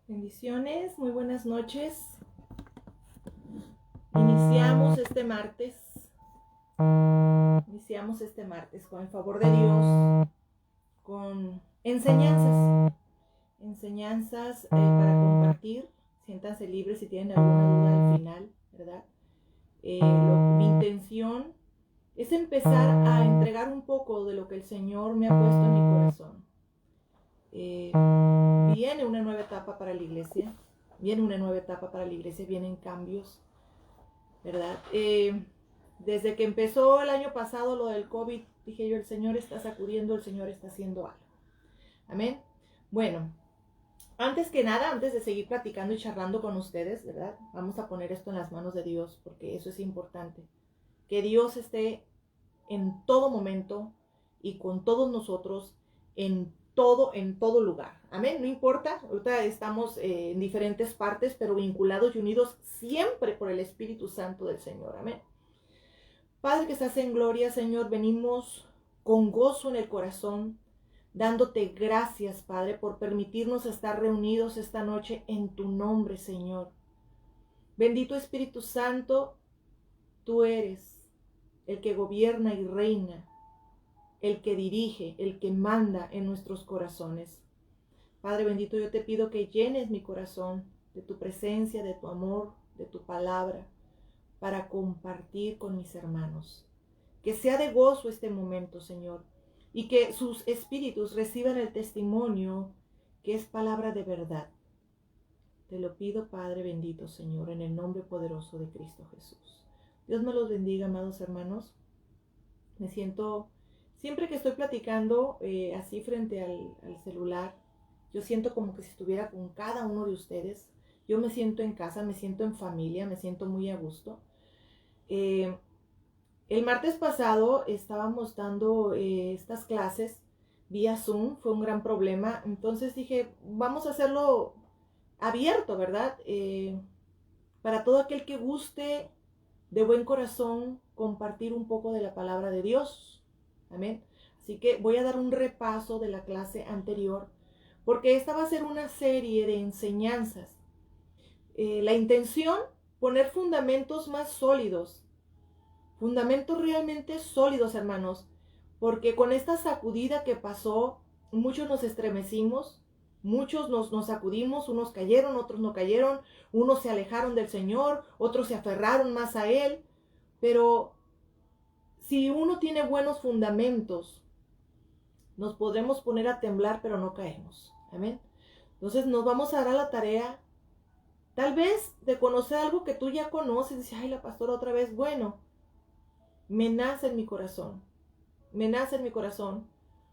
Bendiciones, muy buenas noches. Iniciamos este martes con el favor de Dios, con enseñanzas para compartir. Siéntanse libres si tienen alguna duda al final, ¿verdad? Mi intención es empezar a entregar un poco de lo que el Señor me ha puesto en mi corazón. Viene una nueva etapa para la iglesia, vienen cambios, ¿verdad? Desde que empezó el año pasado lo del COVID, dije yo, el Señor está sacudiendo, el Señor está haciendo algo. Amén. Bueno, antes que nada, antes de seguir platicando y charlando con ustedes, ¿verdad? Vamos a poner esto en las manos de Dios, porque eso es importante. Que Dios esté en todo momento y con todos nosotros en todo lugar. Amén. No importa, ahorita estamos en diferentes partes, pero vinculados y unidos siempre por el Espíritu Santo del Señor. Amén. Padre que estás en gloria, Señor, venimos con gozo en el corazón, dándote gracias, Padre, por permitirnos estar reunidos esta noche en tu nombre, Señor. Bendito Espíritu Santo, tú eres el que gobierna y reina, el que dirige, el que manda en nuestros corazones. Padre bendito, yo te pido que llenes mi corazón de tu presencia, de tu amor, de tu palabra, para compartir con mis hermanos. Que sea de gozo este momento, Señor, y que sus espíritus reciban el testimonio que es palabra de verdad. Te lo pido, Padre bendito, Señor, en el nombre poderoso de Cristo Jesús. Dios me los bendiga, amados hermanos. Me siento, siempre que estoy platicando así frente al celular, yo siento como que si estuviera con cada uno de ustedes. Yo me siento en casa, me siento en familia, me siento muy a gusto. El martes pasado estábamos dando estas clases vía Zoom, fue un gran problema. Entonces dije, vamos a hacerlo abierto, ¿verdad? Para todo aquel que guste de buen corazón compartir un poco de la palabra de Dios. Amén. Así que voy a dar un repaso de la clase anterior, porque esta va a ser una serie de enseñanzas. La intención, poner fundamentos más sólidos, fundamentos realmente sólidos, hermanos, porque con esta sacudida que pasó, muchos nos estremecimos, muchos nos sacudimos, unos cayeron, otros no cayeron, unos se alejaron del Señor, otros se aferraron más a Él, pero si uno tiene buenos fundamentos, nos podremos poner a temblar, pero no caemos. Amén. Entonces nos vamos a dar a la tarea, tal vez, de conocer algo que tú ya conoces. Dices, ay, la pastora otra vez. Bueno, me nace en mi corazón. Me nace en mi corazón.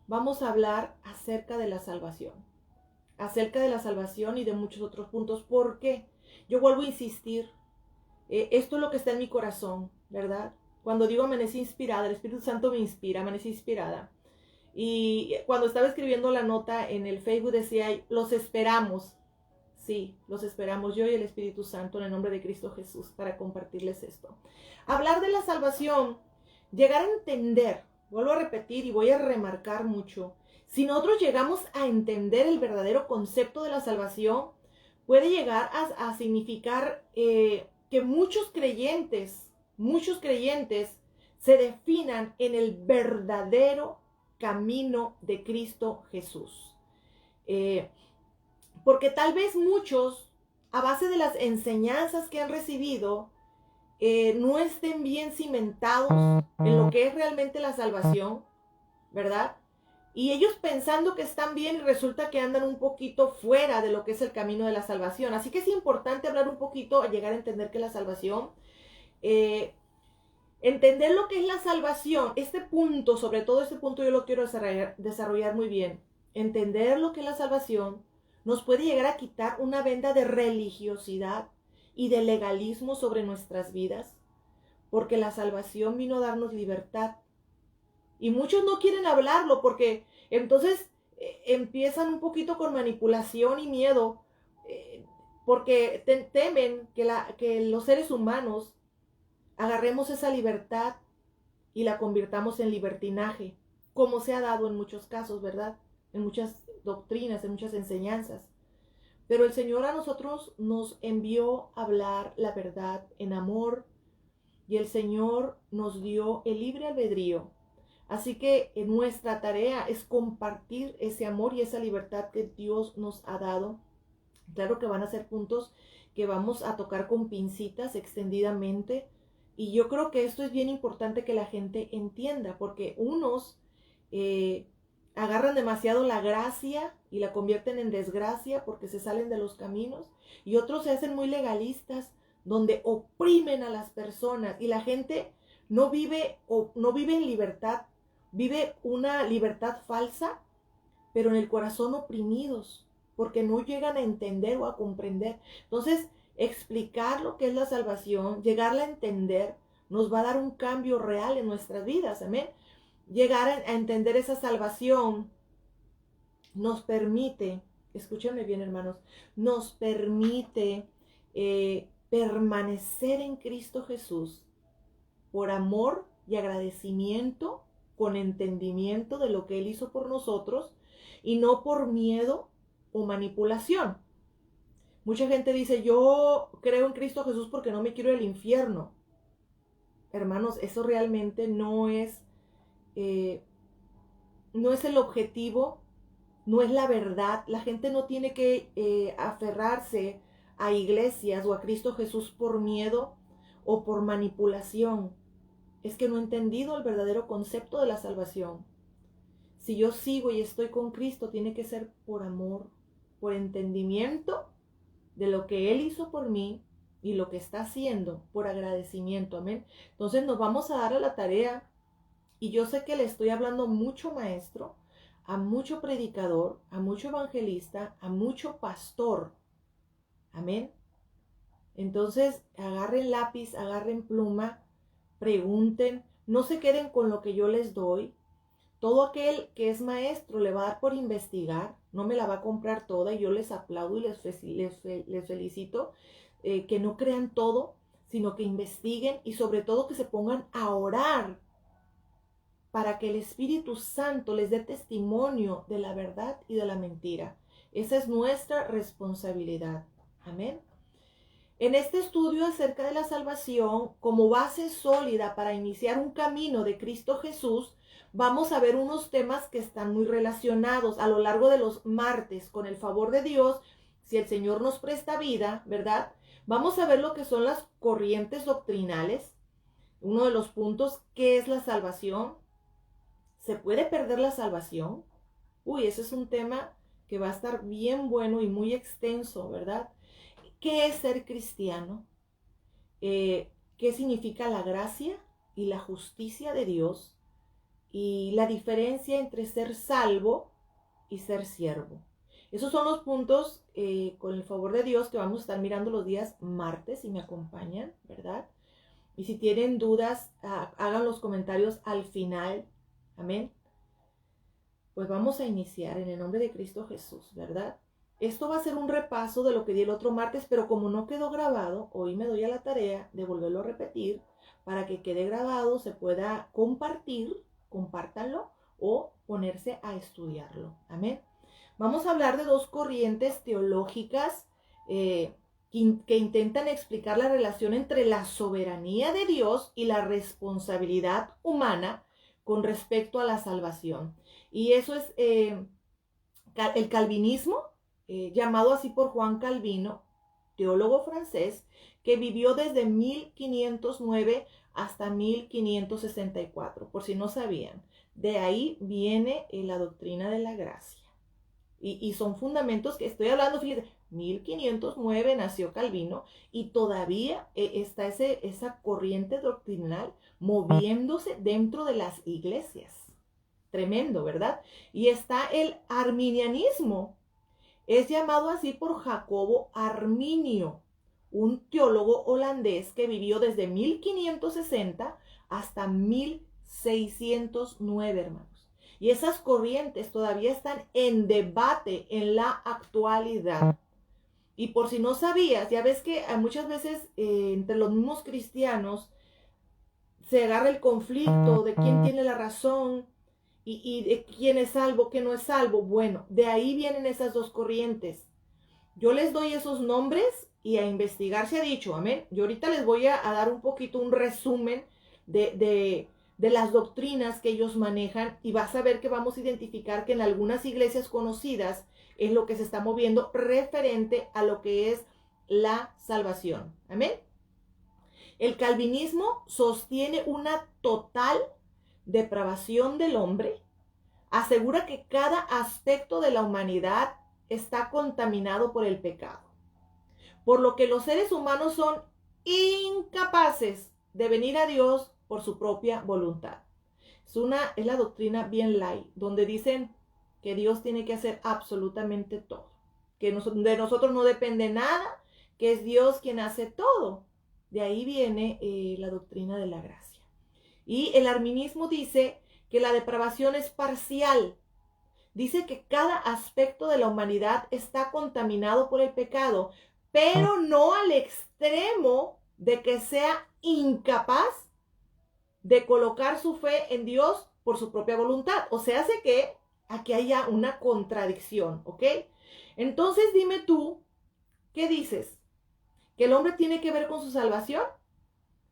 Vamos a hablar acerca de la salvación. Acerca de la salvación y de muchos otros puntos. ¿Por qué? Yo vuelvo a insistir. Esto es lo que está en mi corazón, ¿verdad? Cuando digo amanecí inspirada, el Espíritu Santo me inspira, amanecí inspirada. Y cuando estaba escribiendo la nota en el Facebook decía, los esperamos. Sí, los esperamos yo y el Espíritu Santo en el nombre de Cristo Jesús para compartirles esto. Hablar de la salvación, llegar a entender, vuelvo a repetir y voy a remarcar mucho, si nosotros llegamos a entender el verdadero concepto de la salvación, puede llegar a significar que muchos creyentes se definan en el verdadero camino de Cristo Jesús. Porque tal vez muchos, a base de las enseñanzas que han recibido, no estén bien cimentados en lo que es realmente la salvación, ¿verdad? Y ellos pensando que están bien y resulta que andan un poquito fuera de lo que es el camino de la salvación. Así que es importante hablar un poquito, llegar a entender que la salvación, entender lo que es la salvación, este punto, sobre todo este punto yo lo quiero desarrollar muy bien. Entender lo que es la salvación nos puede llegar a quitar una venda de religiosidad y de legalismo sobre nuestras vidas, porque la salvación vino a darnos libertad. Y muchos no quieren hablarlo porque entonces empiezan un poquito con manipulación y miedo, porque temen que los seres humanos agarremos esa libertad y la convirtamos en libertinaje, como se ha dado en muchos casos, ¿verdad? En muchas doctrinas, en muchas enseñanzas. Pero el Señor a nosotros nos envió a hablar la verdad en amor y el Señor nos dio el libre albedrío. Así que nuestra tarea es compartir ese amor y esa libertad que Dios nos ha dado. Claro que van a ser puntos que vamos a tocar con pincitas extendidamente. Y yo creo que esto es bien importante que la gente entienda, porque unos agarran demasiado la gracia y la convierten en desgracia porque se salen de los caminos. Y otros se hacen muy legalistas, donde oprimen a las personas y la gente no vive en libertad. Vive una libertad falsa, pero en el corazón oprimidos, porque no llegan a entender o a comprender. Entonces, explicar lo que es la salvación, llegarla a entender, nos va a dar un cambio real en nuestras vidas, amén. Llegar a entender esa salvación nos permite, escúchame bien hermanos, nos permite permanecer en Cristo Jesús por amor y agradecimiento, con entendimiento de lo que Él hizo por nosotros y no por miedo o manipulación. Mucha gente dice, yo creo en Cristo Jesús porque no me quiero ir al infierno. Hermanos, eso realmente no es el objetivo, no es la verdad. La gente no tiene que aferrarse a iglesias o a Cristo Jesús por miedo o por manipulación. Es que no he entendido el verdadero concepto de la salvación. Si yo sigo y estoy con Cristo, tiene que ser por amor, por entendimiento de lo que Él hizo por mí y lo que está haciendo, por agradecimiento, amén. Entonces nos vamos a dar a la tarea, y yo sé que le estoy hablando a mucho maestro, a mucho predicador, a mucho evangelista, a mucho pastor, amén. Entonces agarren lápiz, agarren pluma, pregunten, no se queden con lo que yo les doy. Todo aquel que es maestro le va a dar por investigar, no me la va a comprar toda, y yo les aplaudo y les felicito, que no crean todo, sino que investiguen y sobre todo que se pongan a orar para que el Espíritu Santo les dé testimonio de la verdad y de la mentira. Esa es nuestra responsabilidad. Amén. En este estudio acerca de la salvación, como base sólida para iniciar un camino de Cristo Jesús, vamos a ver unos temas que están muy relacionados a lo largo de los martes, con el favor de Dios, si el Señor nos presta vida, ¿verdad? Vamos a ver lo que son las corrientes doctrinales. Uno de los puntos, ¿qué es la salvación? ¿Se puede perder la salvación? Ese es un tema que va a estar bien bueno y muy extenso, ¿verdad? ¿Qué es ser cristiano? ¿Qué significa la gracia y la justicia de Dios? Y la diferencia entre ser salvo y ser siervo. Esos son los puntos, con el favor de Dios, que vamos a estar mirando los días martes, si me acompañan, ¿verdad? Y si tienen dudas, hagan los comentarios al final. Amén. Pues vamos a iniciar en el nombre de Cristo Jesús, ¿verdad? Esto va a ser un repaso de lo que di el otro martes, pero como no quedó grabado, hoy me doy a la tarea de volverlo a repetir para que quede grabado, se pueda compartir, compártanlo o ponerse a estudiarlo. Amén. Vamos a hablar de dos corrientes teológicas que intentan explicar la relación entre la soberanía de Dios y la responsabilidad humana con respecto a la salvación. Y eso es el calvinismo, llamado así por Juan Calvino, teólogo francés, que vivió desde 1509 hasta 1564, por si no sabían. De ahí viene la doctrina de la gracia. Y son fundamentos que estoy hablando, fíjense, 1509 nació Calvino y todavía está esa corriente doctrinal moviéndose dentro de las iglesias. Tremendo, ¿verdad? Y está el arminianismo. Es llamado así por Jacobo Arminio, un teólogo holandés que vivió desde 1560 hasta 1609, hermanos. Y esas corrientes todavía están en debate en la actualidad. Y por si no sabías, ya ves que muchas veces entre los mismos cristianos se agarra el conflicto de quién tiene la razón y de quién es salvo, quién no es salvo. Bueno, de ahí vienen esas dos corrientes. yo les doy esos nombres y a investigar se ha dicho, amén. Yo ahorita les voy a dar un poquito un resumen de las doctrinas que ellos manejan y vas a ver que vamos a identificar que en algunas iglesias conocidas es lo que se está moviendo referente a lo que es la salvación, amén. El calvinismo sostiene una total depravación del hombre, asegura que cada aspecto de la humanidad está contaminado por el pecado, por lo que los seres humanos son incapaces de venir a Dios por su propia voluntad. Es la doctrina bien light, donde dicen que Dios tiene que hacer absolutamente todo, que de nosotros no depende nada, que es Dios quien hace todo. De ahí viene la doctrina de la gracia. Y el arminianismo dice que la depravación es parcial. Dice que cada aspecto de la humanidad está contaminado por el pecado, pero no al extremo de que sea incapaz de colocar su fe en Dios por su propia voluntad. O sea, hace que aquí haya una contradicción, ¿ok? Entonces dime tú, ¿qué dices? ¿Que el hombre tiene que ver con su salvación?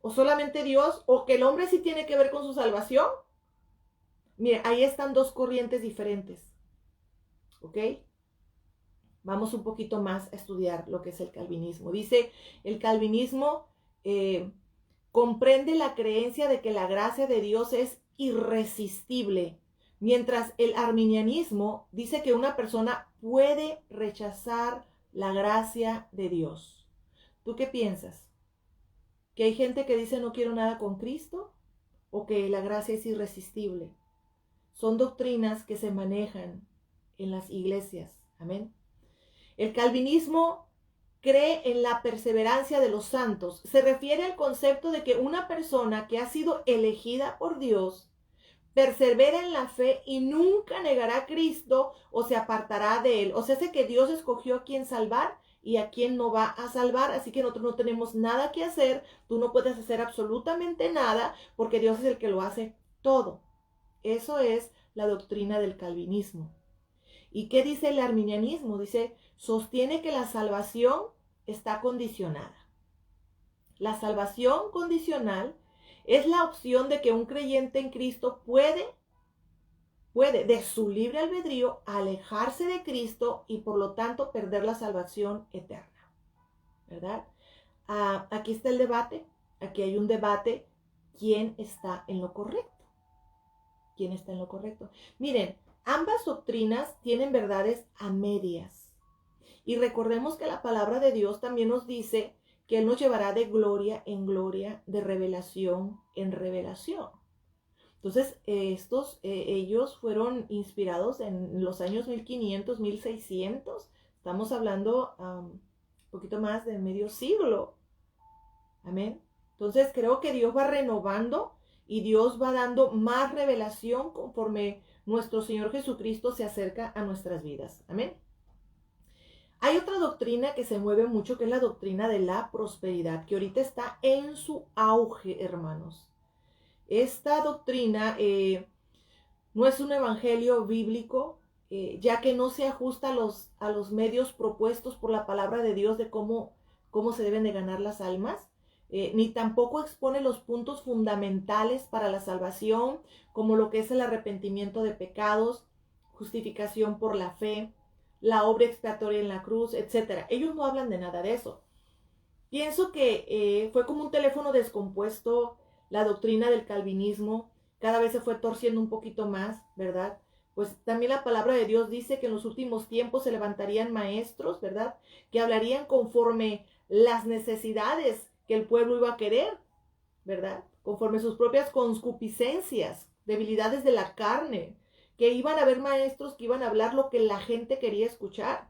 ¿O solamente Dios? ¿O que el hombre sí tiene que ver con su salvación? Mire, ahí están dos corrientes diferentes, ¿ok? Vamos un poquito más a estudiar lo que es el calvinismo. Dice, el calvinismo comprende la creencia de que la gracia de Dios es irresistible, mientras el arminianismo dice que una persona puede rechazar la gracia de Dios. ¿Tú qué piensas? ¿Que hay gente que dice no quiero nada con Cristo? ¿O que la gracia es irresistible? Son doctrinas que se manejan en las iglesias. Amén. El calvinismo cree en la perseverancia de los santos. Se refiere al concepto de que una persona que ha sido elegida por Dios persevera en la fe y nunca negará a Cristo o se apartará de él. O sea, hace que Dios escogió a quien salvar y a quien no va a salvar. Así que nosotros no tenemos nada que hacer. Tú no puedes hacer absolutamente nada porque Dios es el que lo hace todo. Eso es la doctrina del calvinismo. ¿Y qué dice el arminianismo? Dice, sostiene que la salvación está condicionada. La salvación condicional es la opción de que un creyente en Cristo puede de su libre albedrío alejarse de Cristo y por lo tanto perder la salvación eterna, ¿verdad? Aquí está el debate, aquí hay un debate, ¿quién está en lo correcto? ¿Quién está en lo correcto? Miren, ambas doctrinas tienen verdades a medias. Y recordemos que la palabra de Dios también nos dice que Él nos llevará de gloria en gloria, de revelación en revelación. Entonces, ellos fueron inspirados en los años 1500, 1600. Estamos hablando un poquito más de medio siglo. Amén. Entonces, creo que Dios va renovando y Dios va dando más revelación conforme nuestro Señor Jesucristo se acerca a nuestras vidas. Amén. Hay otra doctrina que se mueve mucho, que es la doctrina de la prosperidad, que ahorita está en su auge, hermanos. Esta doctrina no es un evangelio bíblico, ya que no se ajusta a los medios propuestos por la palabra de Dios de cómo se deben de ganar las almas. Ni tampoco expone los puntos fundamentales para la salvación, como lo que es el arrepentimiento de pecados, justificación por la fe, la obra expiatoria en la cruz, etc. Ellos no hablan de nada de eso. Pienso que fue como un teléfono descompuesto la doctrina del calvinismo, cada vez se fue torciendo un poquito más, ¿verdad? Pues también la palabra de Dios dice que en los últimos tiempos se levantarían maestros, ¿verdad? Que hablarían conforme las necesidades que el pueblo iba a querer, ¿verdad? Conforme sus propias concupiscencias, debilidades de la carne, que iban a haber maestros que iban a hablar lo que la gente quería escuchar.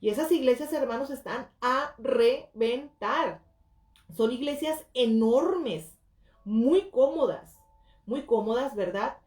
Y esas iglesias, hermanos, están a reventar. Son iglesias enormes, muy cómodas, ¿verdad?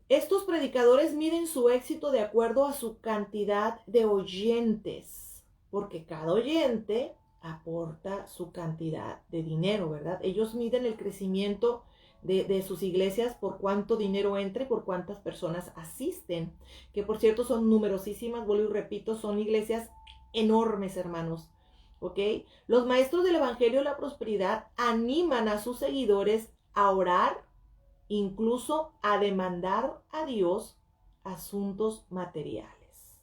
Estos predicadores miden su éxito de acuerdo a su cantidad de oyentes, porque cada oyente aporta su cantidad de dinero, ¿verdad? Ellos miden el crecimiento de sus iglesias por cuánto dinero entra y por cuántas personas asisten, que por cierto son numerosísimas, vuelvo y repito, son iglesias enormes, hermanos, ¿ok? Los maestros del Evangelio de la Prosperidad animan a sus seguidores a orar, incluso a demandar a Dios asuntos materiales.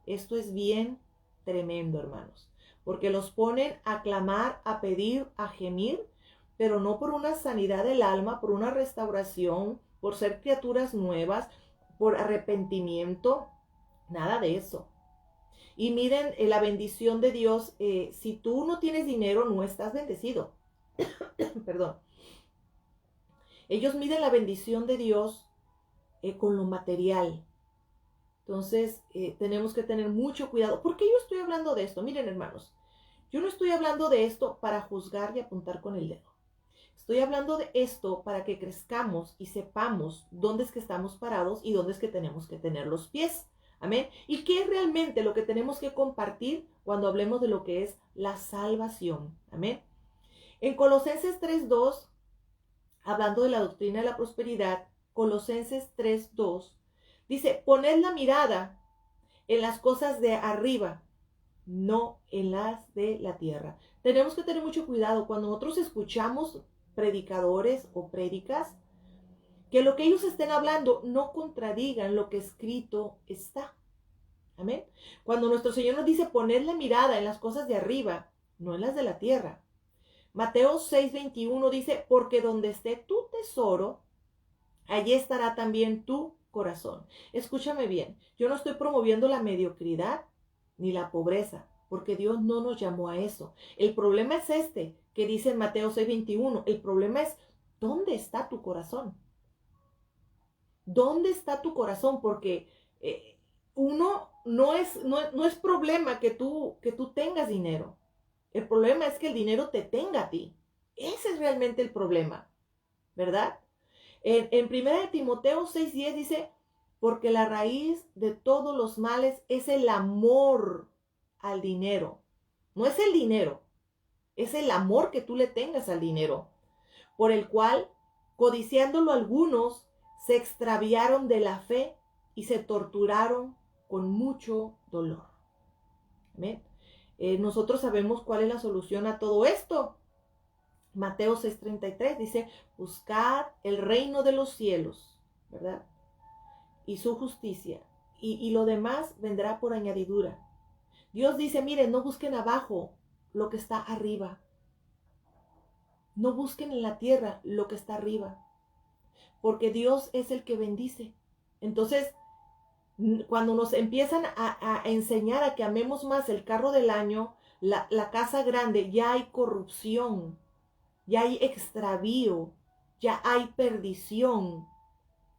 Esto es bien tremendo, hermanos, porque los ponen a clamar, a pedir, a gemir, pero no por una sanidad del alma, por una restauración, por ser criaturas nuevas, por arrepentimiento, nada de eso. Y miren la bendición de Dios, si tú no tienes dinero, no estás bendecido. Perdón. Ellos miden la bendición de Dios con lo material. Entonces, tenemos que tener mucho cuidado. ¿Por qué yo estoy hablando de esto? Miren, hermanos, yo no estoy hablando de esto para juzgar y apuntar con el dedo. Estoy hablando de esto para que crezcamos y sepamos dónde es que estamos parados y dónde es que tenemos que tener los pies. Amén. ¿Y qué es realmente lo que tenemos que compartir cuando hablemos de lo que es la salvación? Amén. En Colosenses 3:2, hablando de la doctrina de la prosperidad, Colosenses 3:2, dice, poned la mirada en las cosas de arriba, no en las de la tierra. Tenemos que tener mucho cuidado cuando nosotros escuchamos predicadores o prédicas, que lo que ellos estén hablando no contradigan lo que escrito está. Amén. Cuando nuestro Señor nos dice poner la mirada en las cosas de arriba, no en las de la tierra. Mateo 6:21 dice, porque donde esté tu tesoro, allí estará también tu corazón. Escúchame bien, yo no estoy promoviendo la mediocridad ni la pobreza, porque Dios no nos llamó a eso. El problema es este, que dice en Mateo 6:21. El problema es, ¿dónde está tu corazón? ¿Dónde está tu corazón? Porque no es problema que tú tengas dinero. El problema es que el dinero te tenga a ti. Ese es realmente el problema, ¿verdad? En 1 Timoteo 6:10 dice, porque la raíz de todos los males es el amor al dinero. No es el dinero, es el amor que tú le tengas al dinero, por el cual, codiciándolo algunos, se extraviaron de la fe y se torturaron con mucho dolor. ¿Amén? Nosotros sabemos cuál es la solución a todo esto. Mateo 6:33 dice, buscad el reino de los cielos, ¿verdad? Y su justicia, y lo demás vendrá por añadidura. Dios dice, miren, no busquen abajo lo que está arriba. No busquen en la tierra lo que está arriba, porque Dios es el que bendice. Entonces, cuando nos empiezan a enseñar a que amemos más el carro del año, la casa grande, ya hay corrupción, ya hay extravío, ya hay perdición.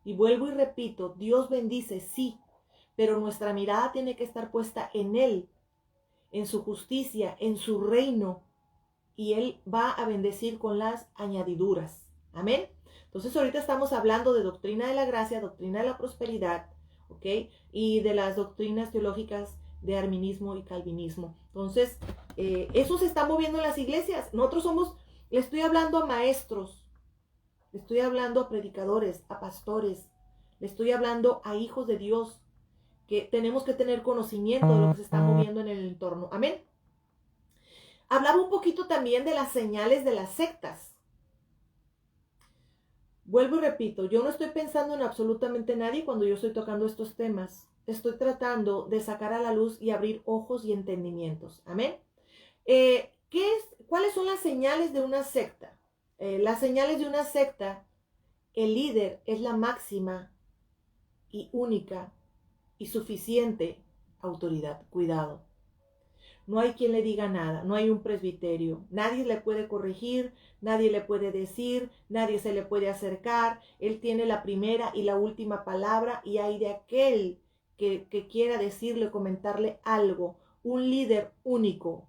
Y vuelvo y repito, Dios bendice, sí, pero nuestra mirada tiene que estar puesta en Él, en su justicia, en su reino, y Él va a bendecir con las añadiduras. Amén. Entonces ahorita estamos hablando de doctrina de la gracia, doctrina de la prosperidad, ¿ok? Y de las doctrinas teológicas de arminismo y calvinismo. Entonces, eso se está moviendo en las iglesias. Le estoy hablando a maestros, le estoy hablando a predicadores, a pastores, le estoy hablando a hijos de Dios, que tenemos que tener conocimiento de lo que se está moviendo en el entorno. Amén. Hablaba un poquito también de las señales de las sectas. Vuelvo y repito, yo no estoy pensando en absolutamente nadie cuando yo estoy tocando estos temas. Estoy tratando de sacar a la luz y abrir ojos y entendimientos. Amén. ¿Cuáles son las señales de una secta? Las señales de una secta, el líder es la máxima y única y suficiente autoridad. Cuidado. No hay quien le diga nada, no hay un presbiterio. Nadie le puede corregir, nadie le puede decir, nadie se le puede acercar. Él tiene la primera y la última palabra, y hay de aquel que quiera decirle, comentarle algo. Un líder único.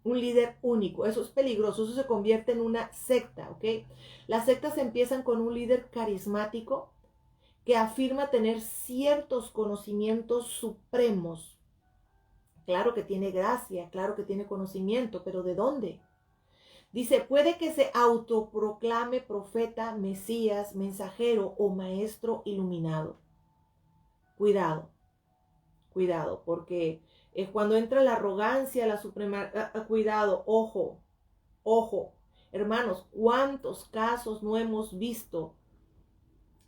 Un líder único. Eso es peligroso, eso se convierte en una secta, ¿ok? Las sectas empiezan con un líder carismático que afirma tener ciertos conocimientos supremos. Claro que tiene gracia, claro que tiene conocimiento, pero ¿de dónde? Dice, puede que se autoproclame profeta, mesías, mensajero o maestro iluminado. Cuidado, cuidado, porque cuando entra la arrogancia, la suprema, cuidado, ojo, ojo. Hermanos, ¿cuántos casos no hemos visto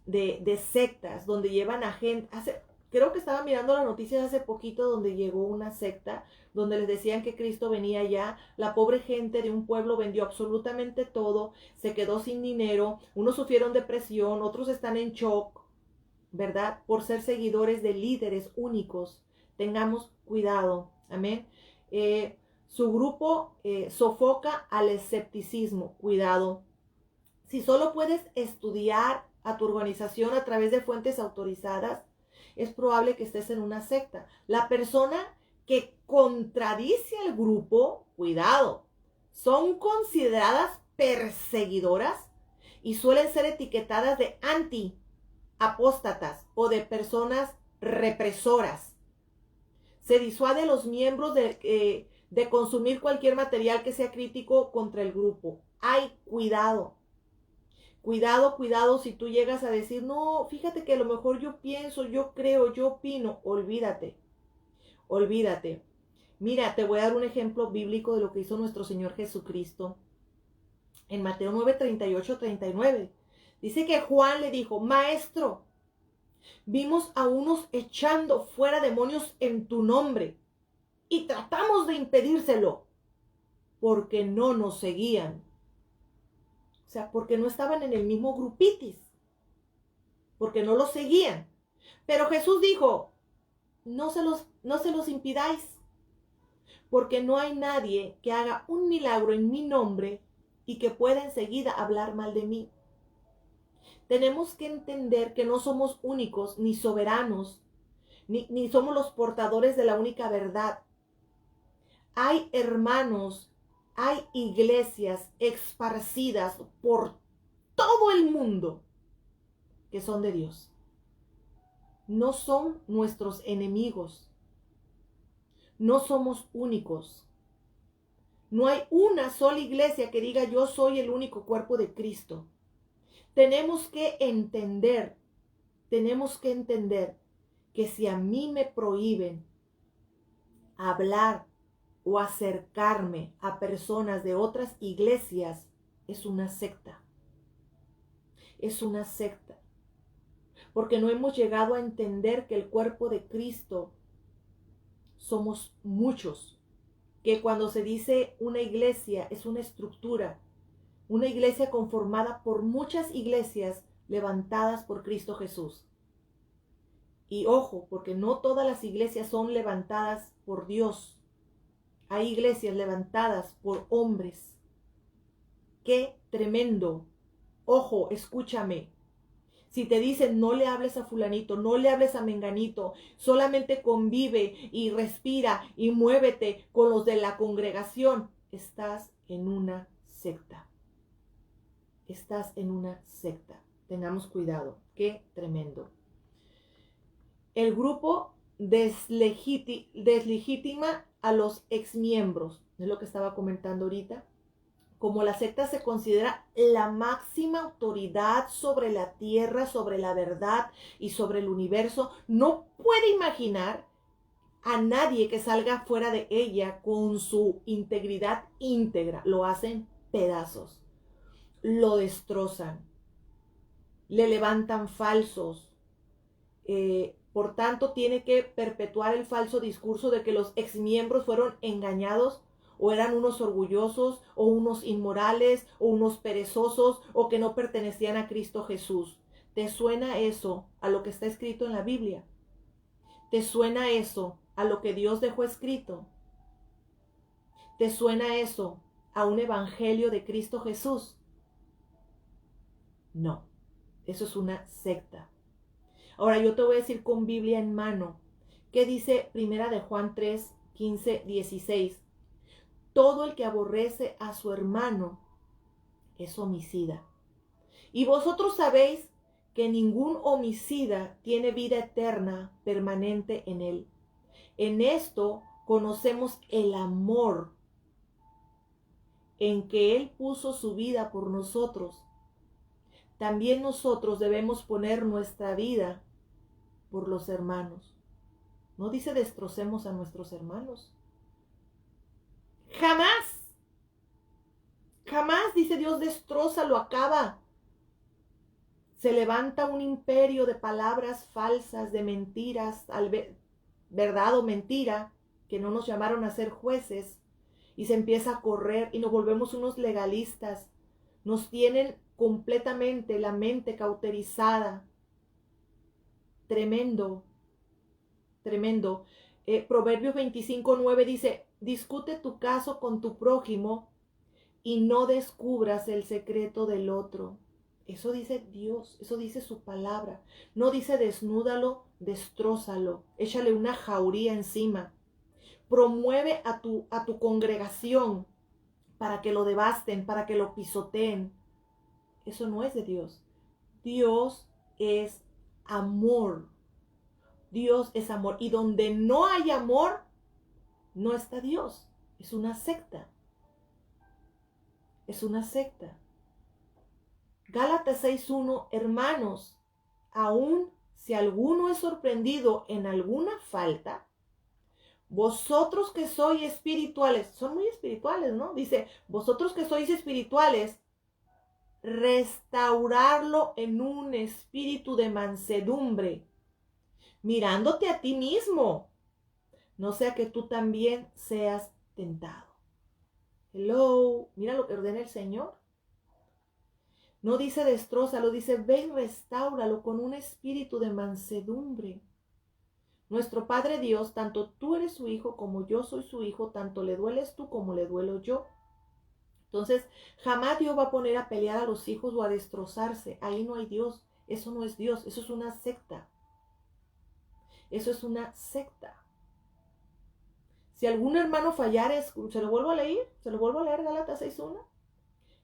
de sectas donde llevan a gente? Creo que estaba mirando las noticias hace poquito donde llegó una secta donde les decían que Cristo venía ya. La pobre gente de un pueblo vendió absolutamente todo, se quedó sin dinero, unos sufrieron depresión, otros están en shock, ¿verdad? Por ser seguidores de líderes únicos. Tengamos cuidado, amén. Su grupo sofoca al escepticismo, cuidado. Si solo puedes estudiar a tu organización a través de fuentes autorizadas, es probable que estés en una secta. La persona que contradice al grupo, cuidado, son consideradas perseguidoras y suelen ser etiquetadas de anti-apóstatas o de personas represoras. Se disuade a los miembros de consumir cualquier material que sea crítico contra el grupo. ¡Ay, cuidado! Cuidado, cuidado si tú llegas a decir, no, fíjate que a lo mejor yo pienso, yo creo, yo opino. Olvídate, olvídate. Mira, te voy a dar un ejemplo bíblico de lo que hizo nuestro Señor Jesucristo. En Mateo 9, 38, 39. Dice que Juan le dijo, maestro, vimos a unos echando fuera demonios en tu nombre y tratamos de impedírselo porque no nos seguían. O sea, porque no estaban en el mismo grupitis, porque no los seguían. Pero Jesús dijo, no se los impidáis, porque no hay nadie que haga un milagro en mi nombre y que pueda enseguida hablar mal de mí. Tenemos que entender que no somos únicos ni soberanos, ni somos los portadores de la única verdad. Hay hermanos, hay iglesias esparcidas por todo el mundo que son de Dios. No son nuestros enemigos. No somos únicos. No hay una sola iglesia que diga yo soy el único cuerpo de Cristo. Tenemos que entender que si a mí me prohíben hablar o acercarme a personas de otras iglesias, es una secta. Es una secta. Porque no hemos llegado a entender que el cuerpo de Cristo somos muchos. Que cuando se dice una iglesia es una estructura. Una iglesia conformada por muchas iglesias levantadas por Cristo Jesús. Y ojo, porque no todas las iglesias son levantadas por Dios. Hay iglesias levantadas por hombres. ¡Qué tremendo! Ojo, escúchame. Si te dicen no le hables a fulanito, no le hables a menganito, solamente convive y respira y muévete con los de la congregación, estás en una secta. Estás en una secta. Tengamos cuidado. ¡Qué tremendo! El grupo deslegitima a los exmiembros. Es lo que estaba comentando ahorita. Como la secta se considera la máxima autoridad sobre la tierra, sobre la verdad y sobre el universo, no puede imaginar a nadie que salga fuera de ella con su integridad íntegra. Lo hacen pedazos, lo destrozan, le levantan falsos. Por tanto, tiene que perpetuar el falso discurso de que los exmiembros fueron engañados o eran unos orgullosos, o unos inmorales, o unos perezosos, o que no pertenecían a Cristo Jesús. ¿Te suena eso a lo que está escrito en la Biblia? ¿Te suena eso a lo que Dios dejó escrito? ¿Te suena eso a un evangelio de Cristo Jesús? No, eso es una secta. Ahora yo te voy a decir con Biblia en mano. ¿Qué dice Primera de Juan 3, 15, 16? Todo el que aborrece a su hermano es homicida. Y vosotros sabéis que ningún homicida tiene vida eterna permanente en él. En esto conocemos el amor en que Él puso su vida por nosotros, también nosotros debemos poner nuestra vida por los hermanos. No dice destrocemos a nuestros hermanos. Jamás. Jamás dice Dios destrózalo, acaba. Se levanta un imperio de palabras falsas, de mentiras, verdad o mentira, que no nos llamaron a ser jueces, y se empieza a correr y nos volvemos unos legalistas. Nos tienen completamente la mente cauterizada. Tremendo, tremendo. Proverbios 25:9 dice, discute tu caso con tu prójimo y no descubras el secreto del otro. Eso dice Dios, eso dice su palabra. No dice desnúdalo, destrózalo, échale una jauría encima. Promueve a tu congregación para que lo devasten, para que lo pisoteen. Eso no es de Dios. Dios es amor. Dios es amor. Y donde no hay amor, no está Dios. Es una secta. Es una secta. Gálatas 6:1, hermanos, aun si alguno es sorprendido en alguna falta, vosotros que sois espirituales, son muy espirituales, ¿no? Dice, vosotros que sois espirituales, restaurarlo en un espíritu de mansedumbre, mirándote a ti mismo, no sea que tú también seas tentado. Hello, mira lo que ordena el Señor. No dice destrózalo, dice ve y restáuralo con un espíritu de mansedumbre. Nuestro Padre Dios, tanto tú eres su hijo como yo soy su hijo, tanto le dueles tú como le duelo yo. Entonces, jamás Dios va a poner a pelear a los hijos o a destrozarse. Ahí no hay Dios. Eso no es Dios. Eso es una secta. Eso es una secta. Si algún hermano fallare, se lo vuelvo a leer. Gálatas 6:1.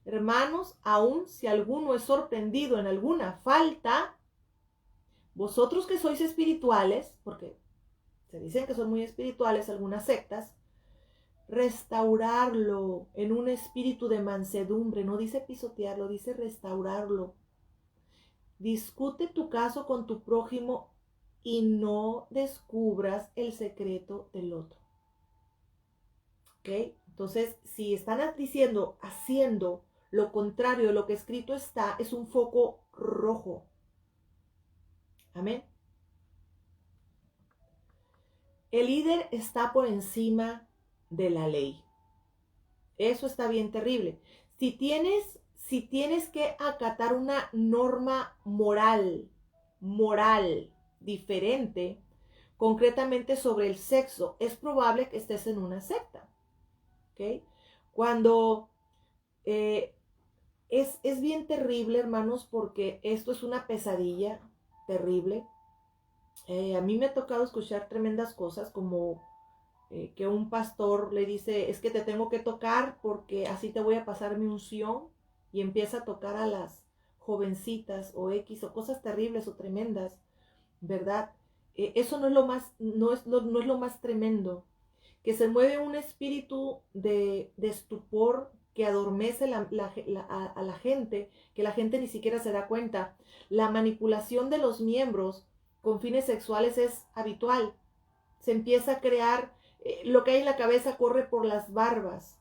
Hermanos, aun si alguno es sorprendido en alguna falta, vosotros que sois espirituales, porque se dicen que son muy espirituales algunas sectas, restaurarlo en un espíritu de mansedumbre. No dice pisotearlo, dice restaurarlo. Discute tu caso con tu prójimo y no descubras el secreto del otro. ¿Ok? Entonces, si están diciendo, haciendo lo contrario de lo que escrito está, es un foco rojo. Amén. El líder está por encima de la ley. Eso está bien terrible. Si tienes que acatar una norma moral diferente, concretamente sobre el sexo, es probable que estés en una secta. ¿Ok? Cuando es bien terrible, hermanos, porque esto es una pesadilla terrible. A mí me ha tocado escuchar tremendas cosas como que un pastor le dice, es que te tengo que tocar porque así te voy a pasar mi unción, y empieza a tocar a las jovencitas o X o cosas terribles o tremendas, ¿verdad? Eso no es lo más, no es lo más tremendo, que se mueve un espíritu de estupor que adormece a la gente, que la gente ni siquiera se da cuenta. La manipulación de los miembros con fines sexuales es habitual. Se empieza a crear, lo que hay en la cabeza corre por las barbas.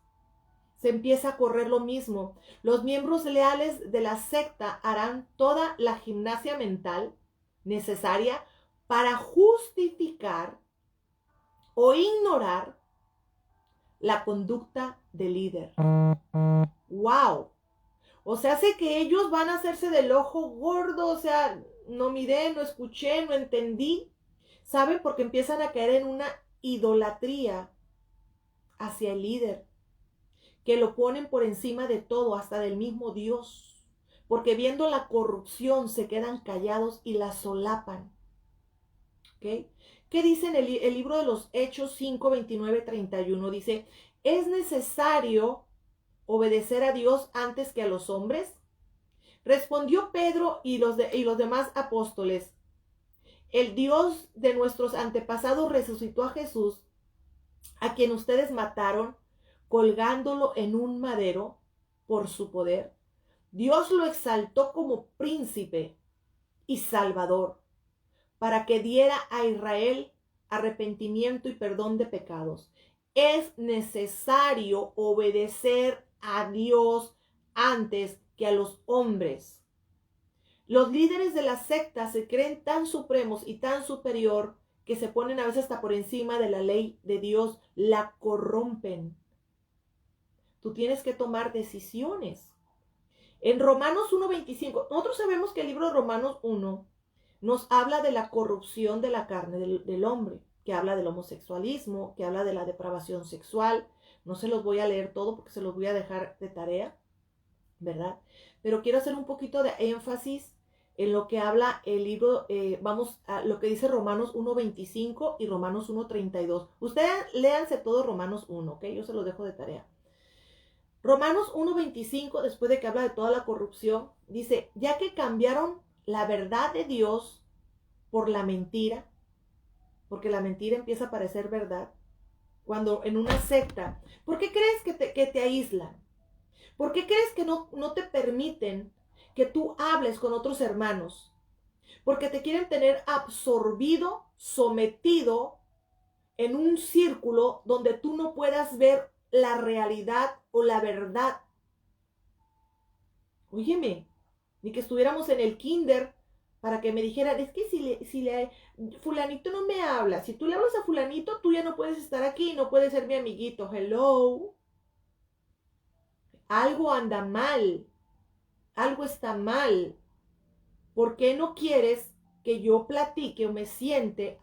Se empieza a correr lo mismo. Los miembros leales de la secta harán toda la gimnasia mental necesaria para justificar o ignorar la conducta del líder. ¡Wow! O sea, hace que ellos van a hacerse del ojo gordo, o sea, no miré, no escuché, no entendí. ¿Saben? Porque empiezan a caer en una idolatría hacia el líder, que lo ponen por encima de todo, hasta del mismo Dios. Porque viendo la corrupción se quedan callados y la solapan. ¿Ok? ¿Qué dice en el libro de los Hechos 5, 29, 31? Dice, ¿es necesario obedecer a Dios antes que a los hombres? Respondió Pedro y los demás apóstoles, el Dios de nuestros antepasados resucitó a Jesús, a quien ustedes mataron, colgándolo en un madero por su poder. Dios lo exaltó como príncipe y salvador para que diera a Israel arrepentimiento y perdón de pecados. Es necesario obedecer a Dios antes que a los hombres. Los líderes de las sectas se creen tan supremos y tan superior que se ponen a veces hasta por encima de la ley de Dios, la corrompen. Tú tienes que tomar decisiones. En Romanos 1:25, nosotros sabemos que el libro de Romanos 1 nos habla de la corrupción de la carne del hombre, que habla del homosexualismo, que habla de la depravación sexual. No se los voy a leer todo porque se los voy a dejar de tarea, ¿verdad? Pero quiero hacer un poquito de énfasis en lo que habla el libro, vamos a lo que dice Romanos 1:25 y Romanos 1:32. Ustedes léanse todo Romanos 1, ¿ok? Yo se los dejo de tarea. Romanos 1:25, después de que habla de toda la corrupción, dice, ya que cambiaron la verdad de Dios por la mentira, porque la mentira empieza a parecer verdad, cuando en una secta, ¿por qué crees que te aíslan? ¿Por qué crees que no te permiten que tú hables con otros hermanos? Porque te quieren tener absorbido, sometido en un círculo donde tú no puedas ver la realidad o la verdad. Óyeme, ni que estuviéramos en el kinder para que me dijeran, es que si fulanito no me habla, si tú le hablas a fulanito, tú ya no puedes estar aquí, no puedes ser mi amiguito. Hello. Algo anda mal, algo está mal. ¿Por qué no quieres que yo platique o me siente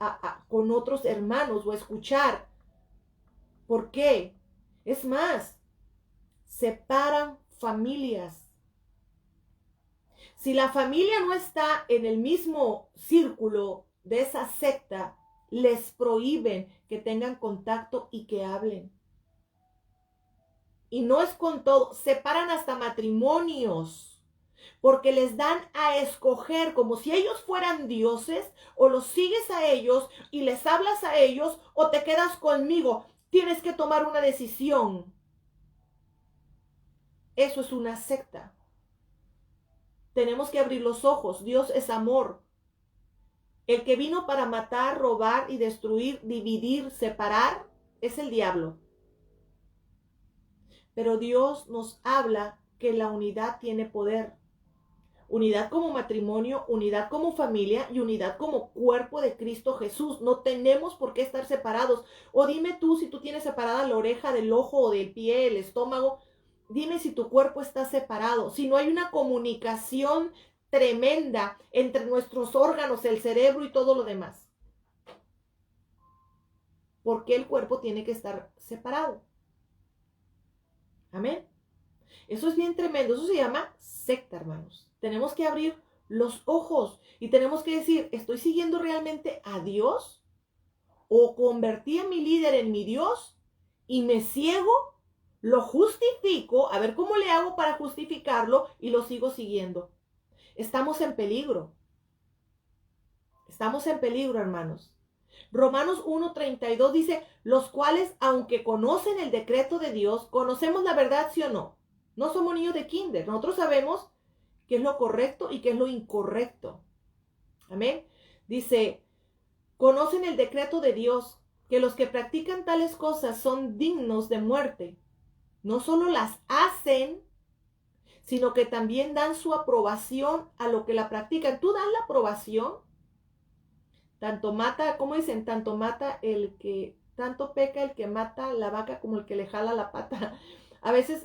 con otros hermanos o escuchar? ¿Por qué? Es más, separan familias. Si la familia no está en el mismo círculo de esa secta, les prohíben que tengan contacto y que hablen. Y no es con todo, separan hasta matrimonios, porque les dan a escoger como si ellos fueran dioses, o los sigues a ellos y les hablas a ellos, o te quedas conmigo. Tienes que tomar una decisión. Eso es una secta. Tenemos que abrir los ojos. Dios es amor. El que vino para matar, robar y destruir, dividir, separar, es el diablo. Pero Dios nos habla que la unidad tiene poder. Unidad como matrimonio, unidad como familia y unidad como cuerpo de Cristo Jesús. No tenemos por qué estar separados. O dime tú si tú tienes separada la oreja del ojo o del pie, el estómago. Dime si tu cuerpo está separado. Si no hay una comunicación tremenda entre nuestros órganos, el cerebro y todo lo demás. ¿Por qué el cuerpo tiene que estar separado? Amén. Eso es bien tremendo. Eso se llama secta, hermanos. Tenemos que abrir los ojos y tenemos que decir, ¿estoy siguiendo realmente a Dios? ¿O convertí a mi líder en mi Dios y me ciego? Lo justifico, a ver cómo le hago para justificarlo y lo sigo siguiendo. Estamos en peligro. Estamos en peligro, hermanos. Romanos 1:32 dice, los cuales, aunque conocen el decreto de Dios, conocemos la verdad, ¿sí o no? No somos niños de kinder. Nosotros sabemos qué es lo correcto y qué es lo incorrecto. Amén. Dice, conocen el decreto de Dios, que los que practican tales cosas son dignos de muerte. No solo las hacen, sino que también dan su aprobación a lo que la practican. ¿Tú das la aprobación? Tanto mata, ¿cómo dicen? Tanto peca el que mata la vaca como el que le jala la pata. A veces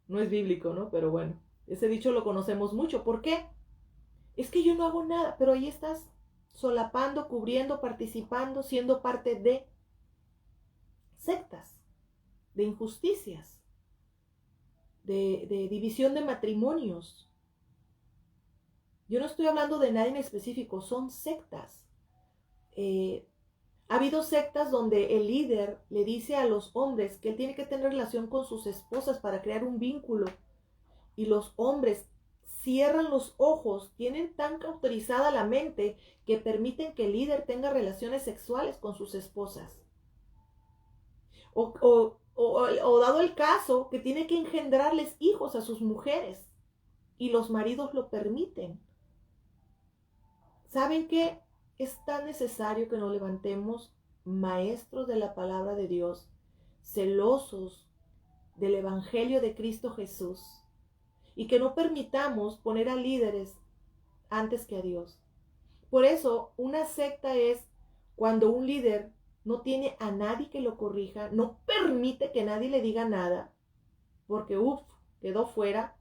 no es bíblico, ¿no? Pero bueno, ese dicho lo conocemos mucho. ¿Por qué? Es que yo no hago nada, pero ahí estás solapando, cubriendo, participando, siendo parte de sectas, de injusticias, de división de matrimonios. Yo no estoy hablando de nadie en específico, son sectas. Ha habido sectas donde el líder le dice a los hombres que él tiene que tener relación con sus esposas para crear un vínculo. Y los hombres cierran los ojos, tienen tan cauterizada la mente que permiten que el líder tenga relaciones sexuales con sus esposas. O o dado el caso que tiene que engendrarles hijos a sus mujeres y los maridos lo permiten. ¿Saben qué? Es tan necesario que nos levantemos maestros de la palabra de Dios, celosos del Evangelio de Cristo Jesús, y que no permitamos poner a líderes antes que a Dios. Por eso, una secta es cuando un líder no tiene a nadie que lo corrija, no permite que nadie le diga nada, porque quedó fuera.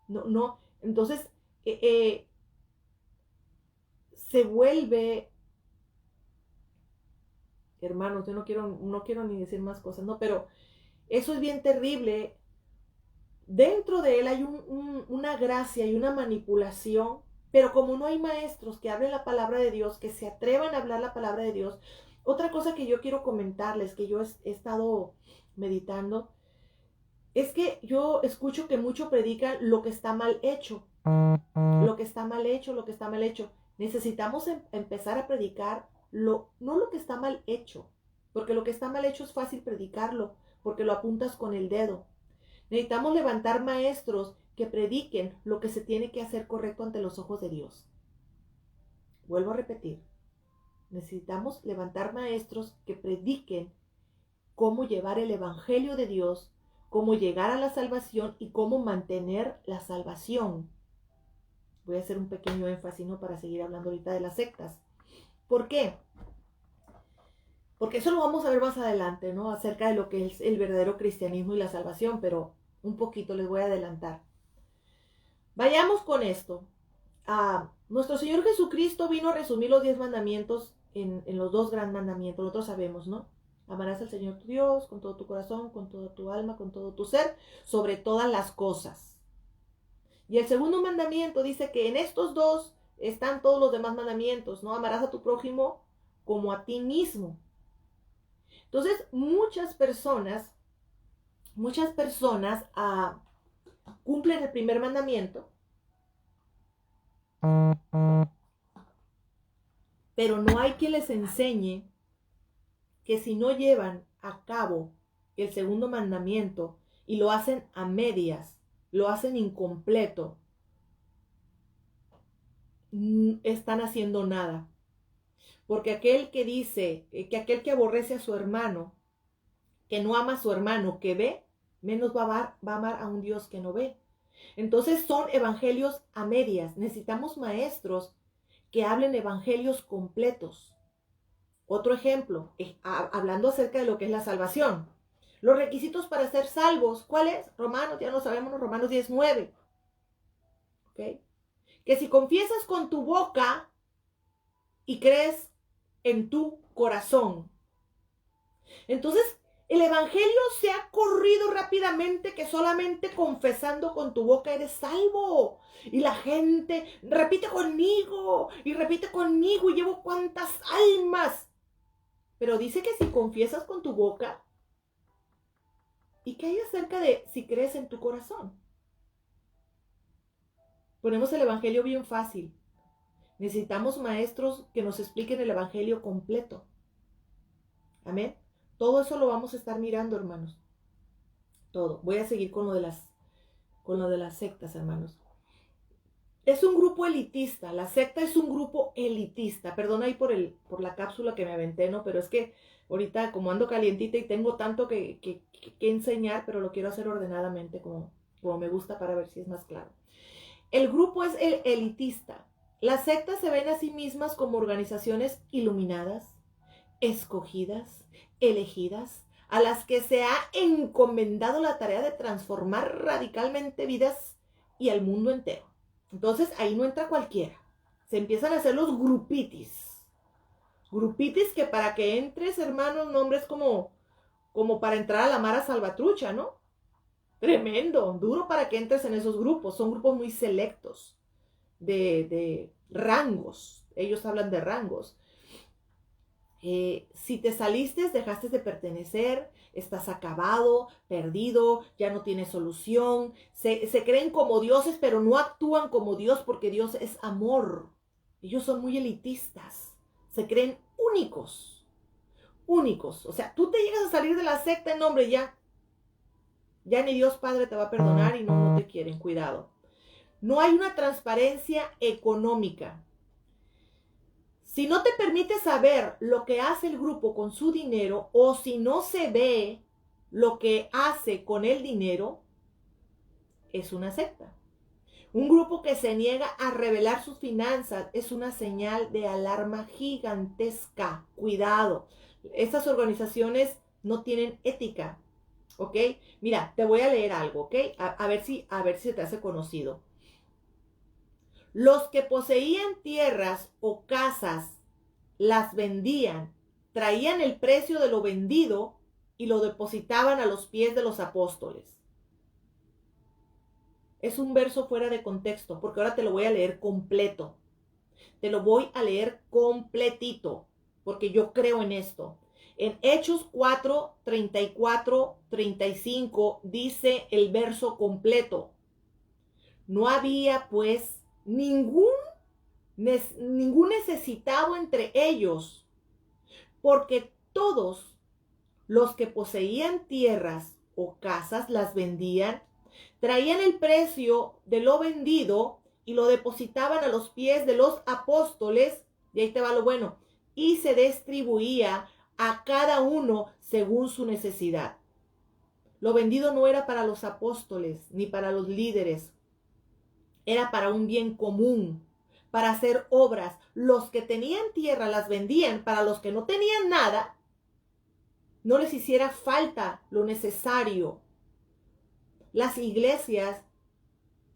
No, entonces se vuelve, hermanos, yo no quiero ni decir más cosas, no, pero eso es bien terrible. Dentro de él hay una gracia y una manipulación, pero como no hay maestros que hablen la palabra de Dios, que se atrevan a hablar la palabra de Dios. Otra cosa que yo quiero comentarles, que yo he estado meditando, es que yo escucho que mucho predican lo que está mal hecho, lo que está mal hecho, lo que está mal hecho. Necesitamos empezar a predicar no lo que está mal hecho, porque lo que está mal hecho es fácil predicarlo, porque lo apuntas con el dedo. Necesitamos levantar maestros que prediquen lo que se tiene que hacer correcto ante los ojos de Dios. Vuelvo a repetir. Necesitamos levantar maestros que prediquen cómo llevar el Evangelio de Dios, cómo llegar a la salvación y cómo mantener la salvación. Voy a hacer un pequeño énfasis, ¿no?, para seguir hablando ahorita de las sectas. ¿Por qué? Porque eso lo vamos a ver más adelante, ¿no?, acerca de lo que es el verdadero cristianismo y la salvación, pero un poquito les voy a adelantar. Vayamos con esto. Nuestro Señor Jesucristo vino a resumir los 10 mandamientos en los 2 grandes mandamientos. Nosotros sabemos, ¿no? Amarás al Señor tu Dios con todo tu corazón, con toda tu alma, con todo tu ser, sobre todas las cosas. Y el segundo mandamiento dice que en estos 2 están todos los demás mandamientos, ¿no? Amarás a tu prójimo como a ti mismo. Entonces, muchas personas cumplen el primer mandamiento, pero no hay quien les enseñe que si no llevan a cabo el segundo mandamiento y lo hacen a medias, lo hacen incompleto, están haciendo nada. Porque aquel que aborrece a su hermano, que no ama a su hermano que ve, menos va a amar a un Dios que no ve. Entonces son evangelios a medias. Necesitamos maestros que hablen evangelios completos. Otro ejemplo, hablando acerca de lo que es la salvación. Los requisitos para ser salvos, ¿cuáles? Romanos, ya lo sabemos, Romanos 10:9. ¿Okay? Que si confiesas con tu boca y crees en tu corazón. Entonces, el evangelio se ha corrido rápidamente que solamente confesando con tu boca eres salvo. Y la gente repite conmigo y llevo cuántas almas. Pero dice que si confiesas con tu boca, ¿y qué hay acerca de si crees en tu corazón? Ponemos el evangelio bien fácil. Necesitamos maestros que nos expliquen el evangelio completo. Amén. Todo eso lo vamos a estar mirando, hermanos. Todo. Voy a seguir con lo de las sectas, hermanos. Es un grupo elitista. La secta es un grupo elitista. Perdona ahí por la cápsula que me aventé, ¿no? Pero es que ahorita como ando calientita y tengo tanto que enseñar, pero lo quiero hacer ordenadamente como me gusta para ver si es más claro. El grupo es el elitista. Las sectas se ven a sí mismas como organizaciones iluminadas, escogidas, elegidas, a las que se ha encomendado la tarea de transformar radicalmente vidas y al mundo entero. Entonces ahí no entra cualquiera. Se empiezan a hacer los grupitis. Grupitis que para que entres, hermanos, nombres como para entrar a la Mara Salvatrucha, ¿no? Tremendo, duro para que entres en esos grupos. Son grupos muy selectos, de rangos. Ellos hablan de rangos. Si te saliste, dejaste de pertenecer, estás acabado, perdido, ya no tienes solución. Se creen como dioses, pero no actúan como Dios porque Dios es amor. Ellos son muy elitistas, se creen únicos. únicos. O sea, tú te llegas a salir de la secta en nombre, ya ni Dios Padre te va a perdonar y no te quieren, cuidado. No hay una transparencia económica. Si no te permite saber lo que hace el grupo con su dinero, o si no se ve lo que hace con el dinero, es una secta. Un grupo que se niega a revelar sus finanzas es una señal de alarma gigantesca. Cuidado. Estas organizaciones no tienen ética. ¿Ok? Mira, te voy a leer algo, ¿ok? A ver si se te hace conocido. Los que poseían tierras o casas las vendían, traían el precio de lo vendido y lo depositaban a los pies de los apóstoles. Es un verso fuera de contexto, porque ahora te lo voy a leer completo. Te lo voy a leer completito, porque yo creo en esto. En Hechos 4, 34, 35 dice el verso completo. No había pues ningún necesitado entre ellos, porque todos los que poseían tierras o casas las vendían, traían el precio de lo vendido y lo depositaban a los pies de los apóstoles, y ahí te va lo bueno, y se distribuía a cada uno según su necesidad. Lo vendido no era para los apóstoles ni para los líderes, era para un bien común, para hacer obras. Los que tenían tierra las vendían para los que no tenían nada, no les hiciera falta lo necesario. Las iglesias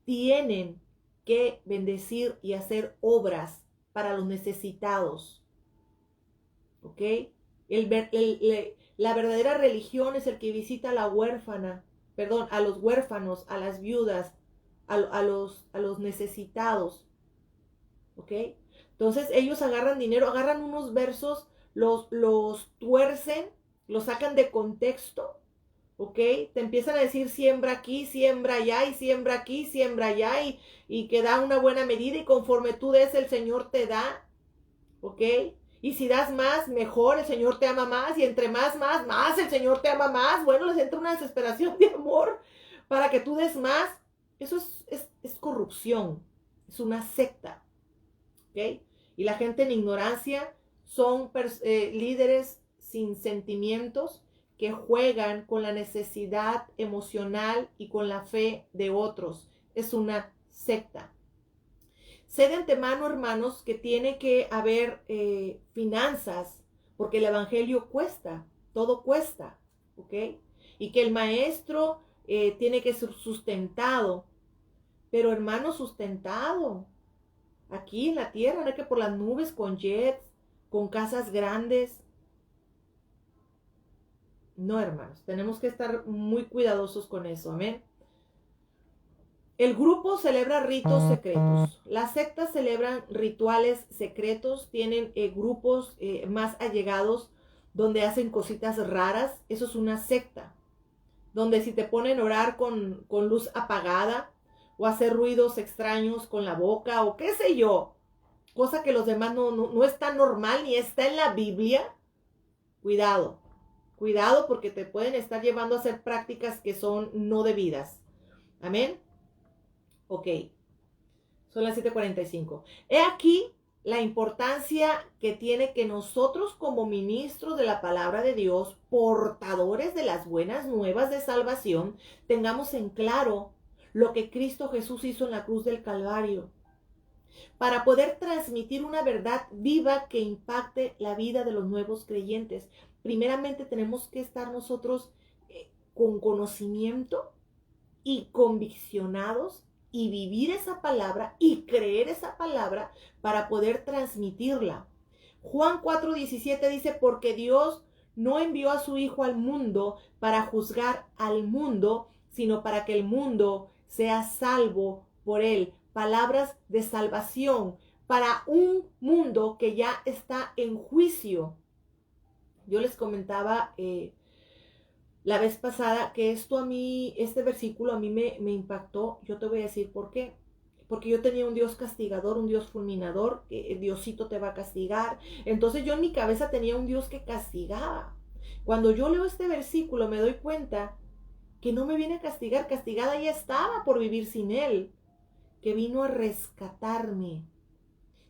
tienen que bendecir y hacer obras para los necesitados. ¿Ok? La verdadera religión es el que visita a la huérfana, a los huérfanos, a las viudas, a los necesitados. ¿Ok? Entonces ellos agarran dinero, agarran unos versos, los tuercen, los sacan de contexto, ¿ok? Te empiezan a decir siembra aquí, siembra allá, y siembra aquí, siembra allá, y que da una buena medida, y conforme tú des, el Señor te da, ¿ok? Y si das más, mejor, el Señor te ama más, y entre más, el Señor te ama más. Bueno, les entra una desesperación de amor para que tú des más. Eso es corrupción, es una secta, ¿ok? Y la gente en ignorancia son líderes sin sentimientos que juegan con la necesidad emocional y con la fe de otros. Es una secta. Sé de antemano, hermanos, que tiene que haber finanzas, porque el evangelio cuesta, todo cuesta, ¿ok? Y que el maestro tiene que ser sustentado, pero hermano, sustentado aquí en la tierra, no es que por las nubes, con jets, con casas grandes. No, hermanos, tenemos que estar muy cuidadosos con eso, amén. El grupo celebra ritos secretos. Las sectas celebran rituales secretos, tienen grupos más allegados donde hacen cositas raras. Eso es una secta. Donde si te ponen a orar con luz apagada o hacer ruidos extraños con la boca o qué sé yo, cosa que los demás no está normal ni está en la Biblia, cuidado. Cuidado porque te pueden estar llevando a hacer prácticas que son no debidas. Amén. Ok. Son las 7:45. He aquí la importancia que tiene que nosotros como ministros de la palabra de Dios, portadores de las buenas nuevas de salvación, tengamos en claro lo que Cristo Jesús hizo en la cruz del Calvario, para poder transmitir una verdad viva que impacte la vida de los nuevos creyentes. Primeramente tenemos que estar nosotros con conocimiento y conviccionados y vivir esa palabra y creer esa palabra para poder transmitirla. Juan 4:17 dice, porque Dios no envió a su Hijo al mundo para juzgar al mundo, sino para que el mundo sea salvo por él. Palabras de salvación para un mundo que ya está en juicio. Yo les comentaba la vez pasada que este versículo a mí me impactó. Yo te voy a decir por qué. porque yo tenía un Dios castigador, un Dios fulminador, que Diosito te va a castigar. Entonces yo en mi cabeza tenía un Dios que castigaba. Cuando yo leo este versículo me doy cuenta que no me viene a castigar, castigada ya estaba por vivir sin Él, que vino a rescatarme.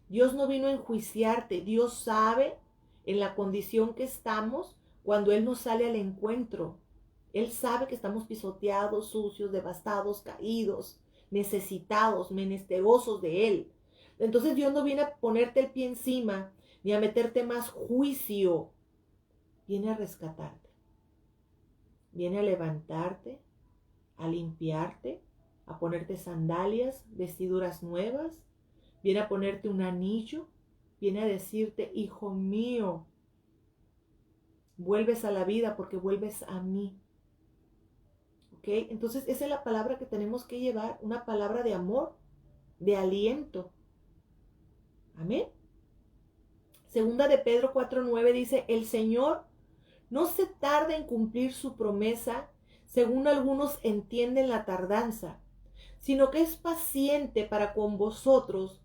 Dios no vino a enjuiciarte, Dios sabe en la condición que estamos cuando Él nos sale al encuentro. Él sabe que estamos pisoteados, sucios, devastados, caídos, necesitados, menesterosos de Él. Entonces Dios no viene a ponerte el pie encima ni a meterte más juicio. Viene a rescatarte. Viene a levantarte, a limpiarte, a ponerte sandalias, vestiduras nuevas. Viene a ponerte un anillo. Viene a decirte, hijo mío, vuelves a la vida porque vuelves a mí. ¿Ok? Entonces esa es la palabra que tenemos que llevar, una palabra de amor, de aliento. Amén. Segunda de Pedro 4:9 dice, el Señor no se tarda en cumplir su promesa, según algunos entienden la tardanza, sino que es paciente para con vosotros,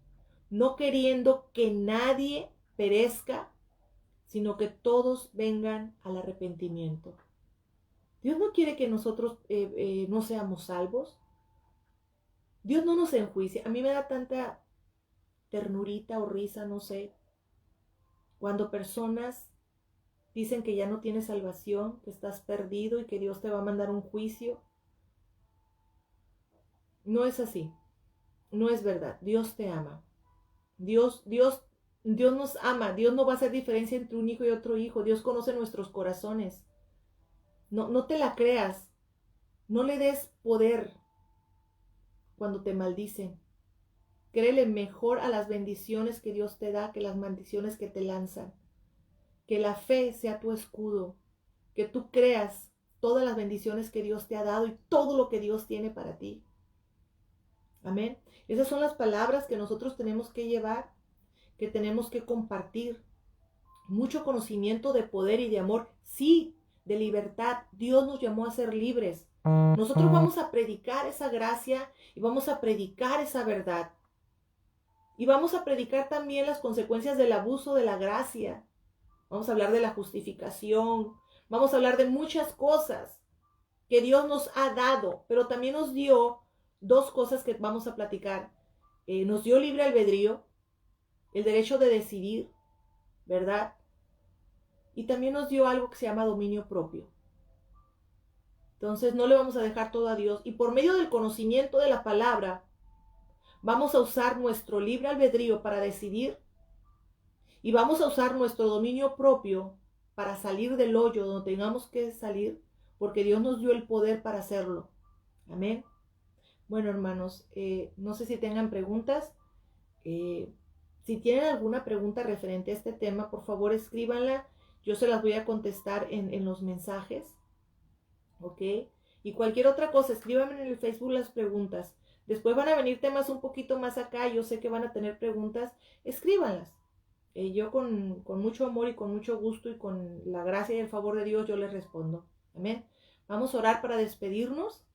no queriendo que nadie perezca, sino que todos vengan al arrepentimiento. Dios no quiere que nosotros no seamos salvos. Dios no nos enjuicia. A mí me da tanta ternurita o risa, no sé, cuando personas dicen que ya no tienes salvación, que estás perdido y que Dios te va a mandar un juicio. No es así. No es verdad. Dios te ama. Dios nos ama. Dios no va a hacer diferencia entre un hijo y otro hijo. Dios conoce nuestros corazones. No te la creas. No le des poder cuando te maldicen. Créele mejor a las bendiciones que Dios te da que las maldiciones que te lanzan. Que la fe sea tu escudo. Que tú creas todas las bendiciones que Dios te ha dado y todo lo que Dios tiene para ti. Amén. Esas son las palabras que nosotros tenemos que llevar, que tenemos que compartir. Mucho conocimiento de poder y de amor. Sí, de libertad. Dios nos llamó a ser libres. Nosotros vamos a predicar esa gracia y vamos a predicar esa verdad. Y vamos a predicar también las consecuencias del abuso de la gracia. Vamos a hablar de la justificación. Vamos a hablar de muchas cosas que Dios nos ha dado, pero también nos dio dos cosas que vamos a platicar. Nos dio libre albedrío, el derecho de decidir, ¿verdad? Y también nos dio algo que se llama dominio propio. Entonces no le vamos a dejar todo a Dios. Y por medio del conocimiento de la palabra, vamos a usar nuestro libre albedrío para decidir. Y vamos a usar nuestro dominio propio para salir del hoyo donde tengamos que salir, porque Dios nos dio el poder para hacerlo. Amén. Bueno, hermanos, no sé si tengan preguntas. Si tienen alguna pregunta referente a este tema, por favor escríbanla. Yo se las voy a contestar en los mensajes. ¿Ok? Y cualquier otra cosa, escríbanme en el Facebook las preguntas. Después van a venir temas un poquito más acá. Yo sé que van a tener preguntas. Escríbanlas. Yo con mucho amor y con mucho gusto y con la gracia y el favor de Dios, yo les respondo. Amén. Vamos a orar para despedirnos.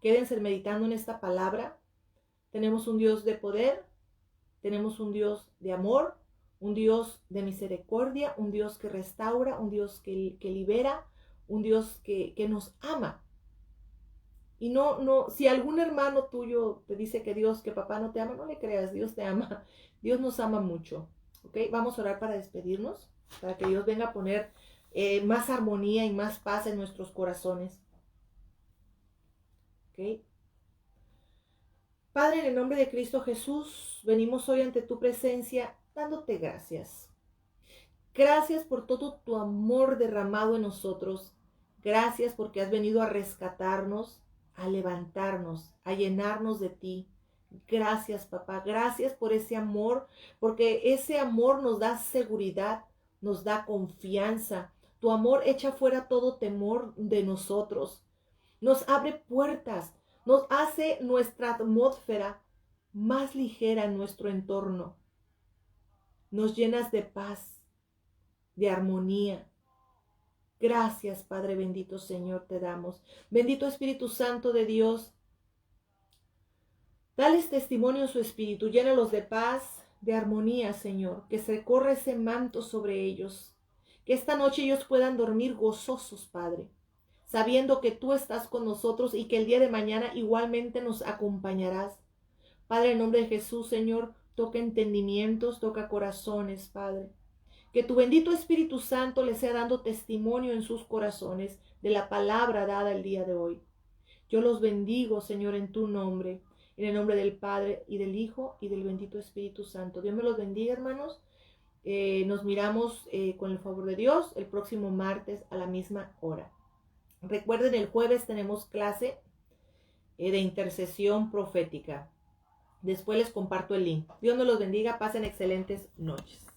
Quédense meditando en esta palabra. Tenemos un Dios de poder. Tenemos un Dios de amor. Un Dios de misericordia. Un Dios que restaura. Un Dios que libera. Un Dios que nos ama. Y no, si algún hermano tuyo te dice que papá no te ama, no le creas, Dios te ama. Dios nos ama mucho. ¿Ok? Vamos a orar para despedirnos, para que Dios venga a poner más armonía y más paz en nuestros corazones. ¿Ok? Padre, en el nombre de Cristo Jesús, venimos hoy ante tu presencia dándote gracias. Gracias por todo tu amor derramado en nosotros. Gracias porque has venido a rescatarnos, a levantarnos, a llenarnos de ti. Gracias, papá. Gracias por ese amor, porque ese amor nos da seguridad, nos da confianza. Tu amor echa fuera todo temor de nosotros. Nos abre puertas, nos hace nuestra atmósfera más ligera en nuestro entorno. Nos llenas de paz, de armonía. Gracias, Padre bendito, Señor, te damos. Bendito Espíritu Santo de Dios, Dales testimonio en su espíritu, llénalos de paz, de armonía, Señor, que se corra ese manto sobre ellos, que esta noche ellos puedan dormir gozosos, Padre, sabiendo que tú estás con nosotros y que el día de mañana igualmente nos acompañarás. Padre, en nombre de Jesús, Señor, toca entendimientos, toca corazones, Padre. Que tu bendito Espíritu Santo les sea dando testimonio en sus corazones de la palabra dada el día de hoy. Yo los bendigo, Señor, en tu nombre, en el nombre del Padre y del Hijo y del bendito Espíritu Santo. Dios me los bendiga, hermanos. Nos miramos con el favor de Dios el próximo martes a la misma hora. Recuerden, el jueves tenemos clase de intercesión profética. Después les comparto el link. Dios me los bendiga. Pasen excelentes noches.